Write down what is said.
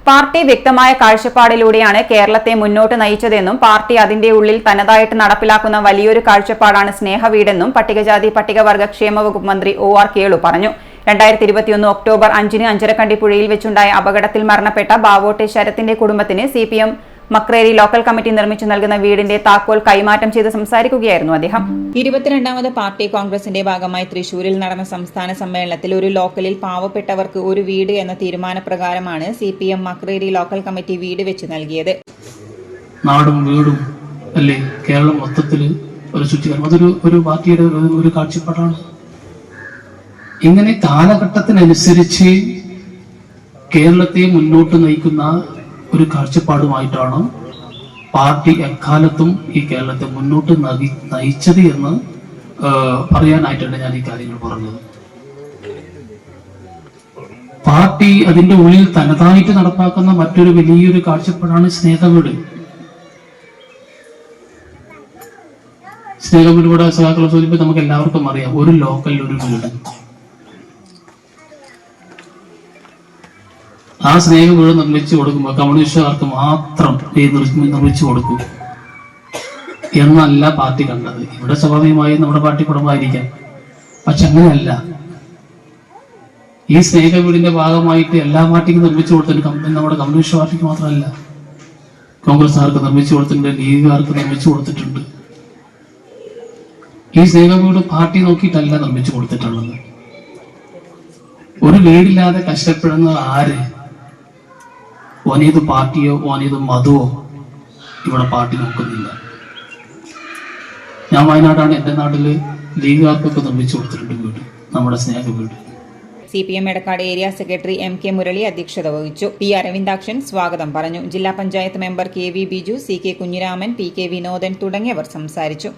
Party വ്യക്തമായ കാഴ്ചപ്പാടിലൂടെയാണ് കേരളത്തെ മുന്നോട്ട് നയിച്ചതെന്നും പാർട്ടി അതിന്റെ ഉള്ളിൽ തനതായിട്ട് നടപ്പിലാക്കുന്ന വലിയൊരു കാഴ്ചപ്പാടാണ് സ്നേഹവീടെന്നും പട്ടികജാതി പട്ടികവർഗ ക്ഷേമ വകുപ്പ് മന്ത്രി OR കേളു പറഞ്ഞു. 2021 ഒക്ടോബർ 5-ന് അഞ്ചരക്കണ്ടി പുഴയിൽ വെച്ചുണ്ടായ അപകടത്തിൽ മരണപ്പെട്ട ബാവോട്ടെ ശരത്തിന്റെ കുടുംബത്തിന് CPM മക്രേരി ലോക്കൽ കമ്മിറ്റി നിർമ്മിച്ചു നൽകുന്ന വീടിന്റെ താക്കോൽ കൈമാറ്റം ചെയ്ത് സംസാരിക്കുകയായിരുന്നു അദ്ദേഹം. 22ാമത് പാർട്ടി കോൺഗ്രസിന്റെ ഭാഗമായി തൃശൂരിൽ നടന്ന സംസ്ഥാന സമ്മേളനത്തിൽ ഒരു ലോക്കലിൽ പാവപ്പെട്ടവർക്ക് ഒരു വീട് എന്ന തീരുമാനപ്രകാരമാണ് CPM മക്രേരി ലോക്കൽ കമ്മിറ്റി വീട് വെച്ച് നൽകിയത്. നാടും വീടും അല്ലേ കേരളം മൊത്തത്തിൽ ഒരു ശുചീകരണം, അതൊരു പാർട്ടിയുടെ ഒരു കാഴ്ചപ്പാടാണ്. ഇങ്ങനെ കാലഘട്ടത്തിനനുസരിച്ച് കേരളത്തെ മുന്നോട്ട് നയിക്കുന്ന ഒരു കാഴ്ചപ്പാടുമായിട്ടാണ് പാർട്ടി എക്കാലത്തും ഈ കേരളത്തെ മുന്നോട്ട് നയിച്ചത് എന്ന് പറയാനായിട്ടാണ് ഞാൻ ഈ കാര്യങ്ങൾ പറഞ്ഞത്. പാർട്ടി അതിന്റെ ഉള്ളിൽ തനതായിട്ട് നടപ്പാക്കുന്ന മറ്റൊരു വലിയൊരു കാഴ്ചപ്പാടാണ് സ്നേഹവീട്. സ്നേഹവീട് സഹാക്കളെ ചോദിക്കുമ്പോൾ നമുക്ക് എല്ലാവർക്കും അറിയാം, ഒരു ലോക്കലിൽ ഒരു വീട്. ആ സ്നേഹവീട് നിർമ്മിച്ചു കൊടുക്കുമ്പോൾ കമ്മ്യൂണിസ്റ്റുകാർക്ക് മാത്രം നിർമ്മിച്ചു കൊടുക്കും എന്നല്ല പാർട്ടി കണ്ടത്. ഇവിടെ സ്വാഭാവികമായും നമ്മുടെ പാർട്ടി കുടുംബമായിരിക്കാം, പക്ഷെ അങ്ങനെയല്ല. ഈ സ്നേഹവീടിന്റെ ഭാഗമായിട്ട് എല്ലാ പാർട്ടിക്കും നിർമ്മിച്ചു കൊടുത്തിട്ടുണ്ട്. നമ്മുടെ കമ്മ്യൂണിസ്റ്റ് പാർട്ടിക്ക് മാത്രമല്ല, കോൺഗ്രസ്സുകാർക്ക് നിർമ്മിച്ചു കൊടുത്തിട്ടുണ്ട്, ലീഗുകാർക്ക് നിർമ്മിച്ചു കൊടുത്തിട്ടുണ്ട്. ഈ സ്നേഹവീട് പാർട്ടി നോക്കിയിട്ടല്ല നിർമ്മിച്ചു കൊടുത്തിട്ടുള്ളത്. ഒരു വീടില്ലാതെ കഷ്ടപ്പെടുന്ന ആര്? ഓനേത് പാർട്ടിയോ ഓനേത് മതമോ ഇവിടെ പാർട്ടി നോക്കുന്നില്ല. ഞാൻ വയനാടാണ്, എന്റെ നാട്ടില് ലീഗുകാർക്കൊക്കെ നിർമ്മിച്ചു കൊടുത്തിട്ടുണ്ട് വീട്, നമ്മുടെ സ്നേഹ വീട്. CPM Edakkad area secretary MK Murali അധ്യക്ഷത വഹിച്ചു. P അരവിന്ദാക്ഷൻ സ്വാഗതം പറഞ്ഞു. ജില്ലാ panchayat member KV Biju, CK Kunhiraman, PK Vinodan തുടങ്ങിയവർ സംസാരിച്ചു.